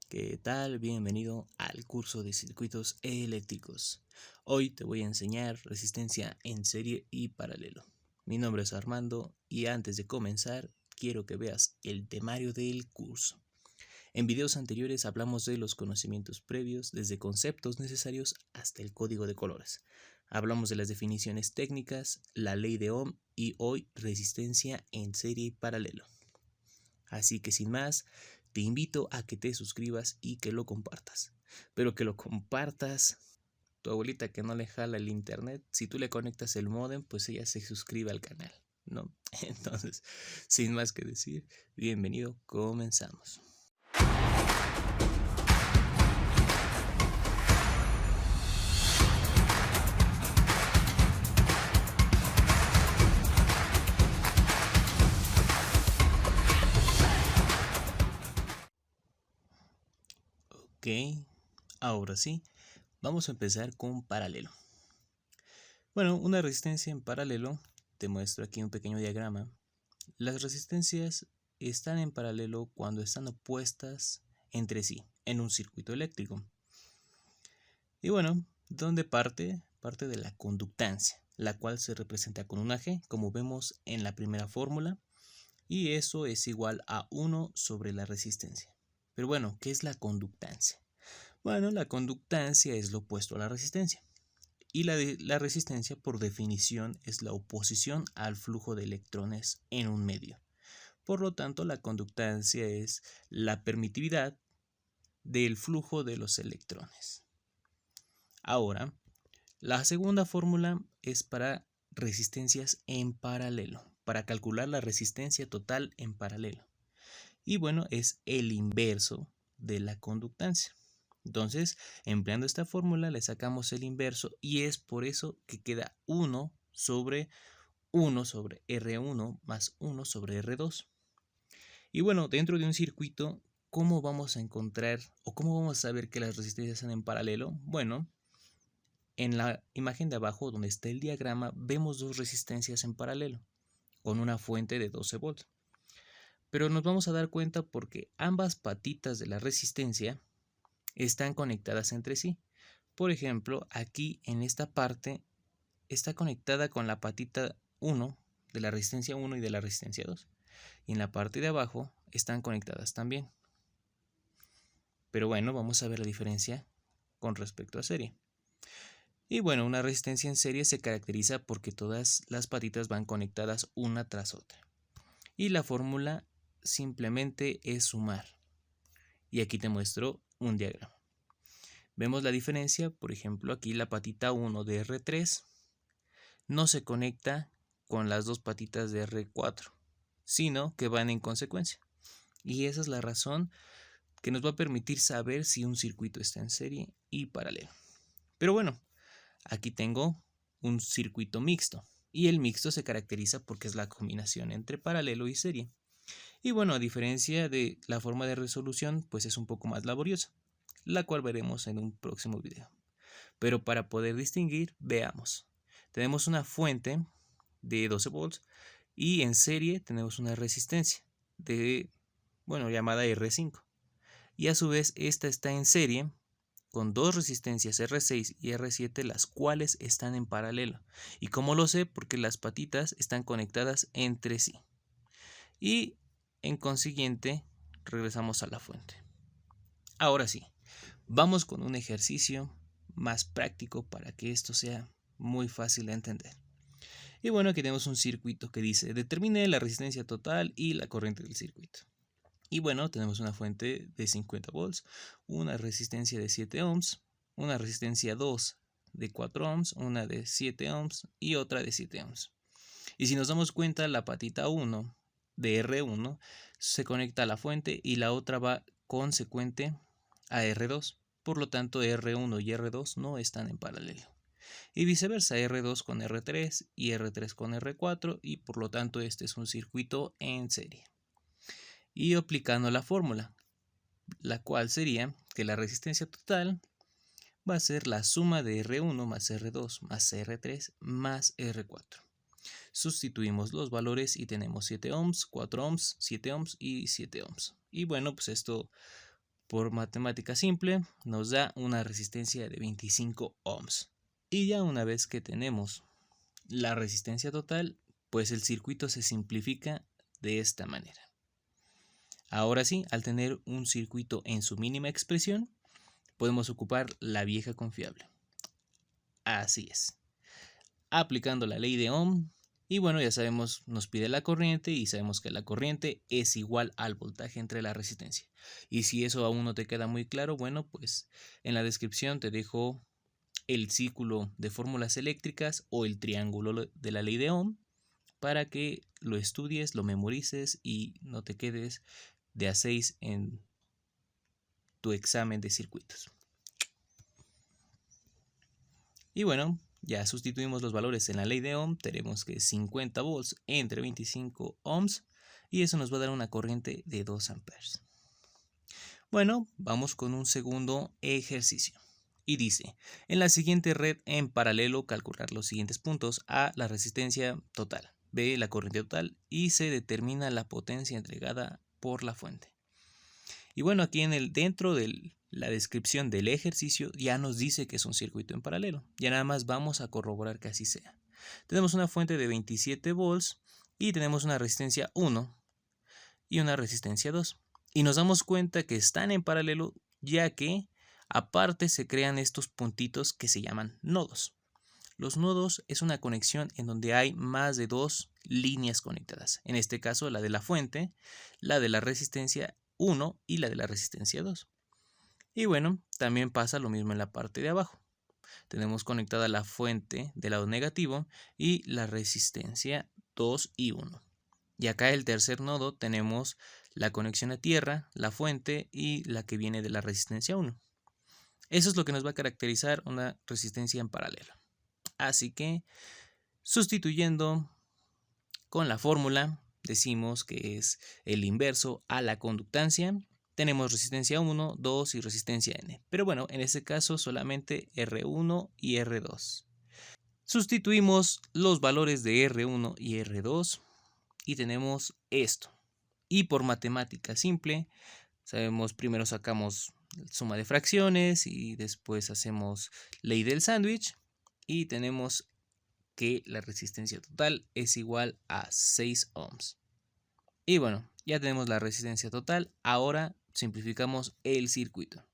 ¿Qué tal? Bienvenido al curso de circuitos eléctricos. Hoy te voy a enseñar resistencia en serie y paralelo. Mi nombre es Armando y antes de comenzar quiero que veas el temario del curso. En videos anteriores hablamos de los conocimientos previos, desde conceptos necesarios hasta el código de colores. Hablamos de las definiciones técnicas, la ley de Ohm y hoy resistencia en serie y paralelo. Así que sin más, te invito a que te suscribas y que lo compartas. Pero que lo compartas. Tu abuelita que no le jala el internet, si tú le conectas el módem, pues ella se suscribe al canal, ¿no? Entonces, sin más que decir, bienvenido, comenzamos. Ok, ahora sí, vamos a empezar con paralelo. Bueno, una resistencia en paralelo, te muestro aquí un pequeño diagrama. Las resistencias están en paralelo cuando están opuestas entre sí en un circuito eléctrico. Y bueno, ¿dónde parte? Parte de la conductancia, la cual se representa con una G, como vemos en la primera fórmula, y eso es igual a 1 sobre la resistencia. Pero bueno, ¿qué es la conductancia? Bueno, la conductancia es lo opuesto a la resistencia. Y la resistencia, por definición, es la oposición al flujo de electrones en un medio. Por lo tanto, la conductancia es la permitividad del flujo de los electrones. Ahora, la segunda fórmula es para resistencias en paralelo, para calcular la resistencia total en paralelo. Y bueno, es el inverso de la conductancia. Entonces, empleando esta fórmula, le sacamos el inverso y es por eso que queda 1 sobre R1 más 1 sobre R2. Y bueno, dentro de un circuito, ¿cómo vamos a encontrar o cómo vamos a saber que las resistencias están en paralelo? Bueno, en la imagen de abajo, donde está el diagrama, vemos dos resistencias en paralelo, con una fuente de 12 volts. Pero nos vamos a dar cuenta porque ambas patitas de la resistencia están conectadas entre sí. Por ejemplo, aquí en esta parte está conectada con la patita 1 de la resistencia 1 y de la resistencia 2. Y en la parte de abajo están conectadas también. Pero bueno, vamos a ver la diferencia con respecto a serie. Y bueno, una resistencia en serie se caracteriza porque todas las patitas van conectadas una tras otra. Y la fórmula simplemente es sumar. Y aquí te muestro un diagrama. Vemos la diferencia, por ejemplo, aquí la patita 1 de R3 no se conecta con las dos patitas de R4, sino que van en consecuencia. Y esa es la razón que nos va a permitir saber si un circuito está en serie y paralelo. Pero bueno, aquí tengo un circuito mixto y el mixto se caracteriza porque es la combinación entre paralelo y serie. Y bueno, a diferencia de la forma de resolución, pues es un poco más laboriosa, la cual veremos en un próximo video. Pero para poder distinguir, veamos. Tenemos una fuente de 12 volts y en serie tenemos una resistencia de, llamada R5. Y a su vez esta está en serie con dos resistencias R6 y R7, las cuales están en paralelo. ¿Y cómo lo sé? Porque las patitas están conectadas entre sí. Y en consiguiente regresamos a la fuente. Ahora sí, vamos con un ejercicio más práctico para que esto sea muy fácil de entender. Y bueno, aquí tenemos un circuito que dice determine la resistencia total y la corriente del circuito. Y bueno, tenemos una fuente de 50 volts, una resistencia de 7 ohms, una resistencia 2 de 4 ohms, una de 7 ohms y otra de 7 ohms. Y si nos damos cuenta, la patita 1 de R1 se conecta a la fuente y la otra va consecuente a R2. Por lo tanto, R1 y R2 no están en paralelo. Y viceversa, R2 con R3 y R3 con R4, y por lo tanto este es un circuito en serie. Y aplicando la fórmula, la cual sería que la resistencia total va a ser la suma de R1 más R2 más R3 más R4. Sustituimos los valores y tenemos 7 ohms, 4 ohms, 7 ohms y 7 ohms. Y bueno, pues esto Por matemática simple nos da una resistencia de 25 ohms. Y ya una vez que tenemos la resistencia total, pues el circuito se simplifica de esta manera. Ahora sí, al tener un circuito en su mínima expresión, podemos ocupar la vieja confiable. Así es. Aplicando la ley de Ohm, y bueno, ya sabemos, nos pide la corriente y sabemos que la corriente es igual al voltaje entre la resistencia. Y si eso aún no te queda muy claro, bueno, pues en la descripción te dejo el círculo de fórmulas eléctricas o el triángulo de la ley de Ohm para que lo estudies, lo memorices y no te quedes de a 6 en tu examen de circuitos. Y bueno, ya sustituimos los valores en la ley de Ohm, tenemos que 50 volts entre 25 ohms y eso nos va a dar una corriente de 2 amperes. Bueno, vamos con un segundo ejercicio. Y dice, en la siguiente red en paralelo calcular los siguientes puntos: A, la resistencia total; B, la corriente total; y C, determina la potencia entregada por la fuente. Y bueno, aquí dentro de la descripción del ejercicio ya nos dice que es un circuito en paralelo. Ya nada más vamos a corroborar que así sea. Tenemos una fuente de 27 volts y tenemos una resistencia 1 y una resistencia 2. Y nos damos cuenta que están en paralelo, ya que aparte se crean estos puntitos que se llaman nodos. Los nodos es una conexión en donde hay más de dos líneas conectadas. En este caso, la de la fuente, la de la resistencia 1 y la de la resistencia 2. Y bueno, también pasa lo mismo en la parte de abajo. Tenemos conectada la fuente del lado negativo y la resistencia 2 y 1. Y acá el tercer nodo tenemos la conexión a tierra, la fuente y la que viene de la resistencia 1. Eso es lo que nos va a caracterizar una resistencia en paralelo. Así que, sustituyendo con la fórmula, decimos que es el inverso a la conductancia. Tenemos resistencia 1, 2 y resistencia N. Pero bueno, en este caso solamente R1 y R2. Sustituimos los valores de R1 y R2 y tenemos esto. Y por matemática simple, sabemos, primero sacamos suma de fracciones y después hacemos ley del sándwich y tenemos que la resistencia total es igual a 6 ohms. Y bueno, ya tenemos la resistencia total. Ahora simplificamos el circuito.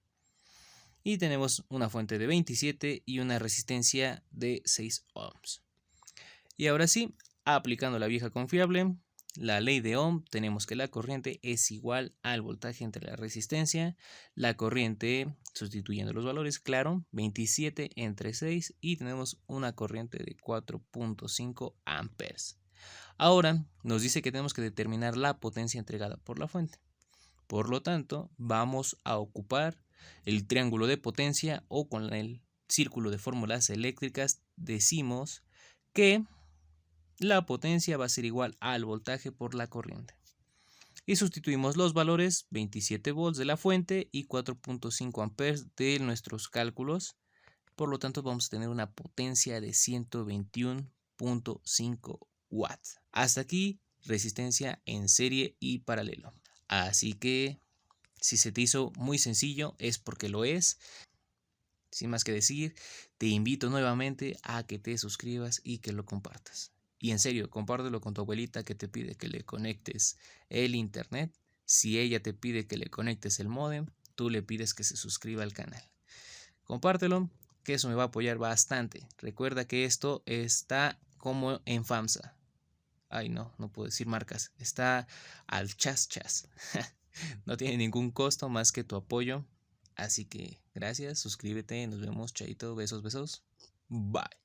Y tenemos una fuente de 27 y una resistencia de 6 ohms. Y ahora sí, aplicando la vieja confiable, la ley de Ohm, tenemos que la corriente es igual al voltaje entre la resistencia. La corriente, sustituyendo los valores, claro, 27 entre 6 y tenemos una corriente de 4.5 amperes. Ahora nos dice que tenemos que determinar la potencia entregada por la fuente. Por lo tanto, vamos a ocupar el triángulo de potencia, o con el círculo de fórmulas eléctricas decimos que la potencia va a ser igual al voltaje por la corriente. Y sustituimos los valores: 27 volts de la fuente y 4.5 amperes de nuestros cálculos. Por lo tanto, vamos a tener una potencia de 121.5 watts. Hasta aquí, resistencia en serie y paralelo. Así que, si se te hizo muy sencillo, es porque lo es. Sin más que decir, te invito nuevamente a que te suscribas y que lo compartas. Y en serio, compártelo con tu abuelita que te pide que le conectes el internet. Si ella te pide que le conectes el módem, tú le pides que se suscriba al canal. Compártelo, que eso me va a apoyar bastante. Recuerda que esto está como en FAMSA. Ay, no puedo decir marcas. Está al chas. No tiene ningún costo más que tu apoyo. Así que gracias, suscríbete, nos vemos, chaito, besos. Bye.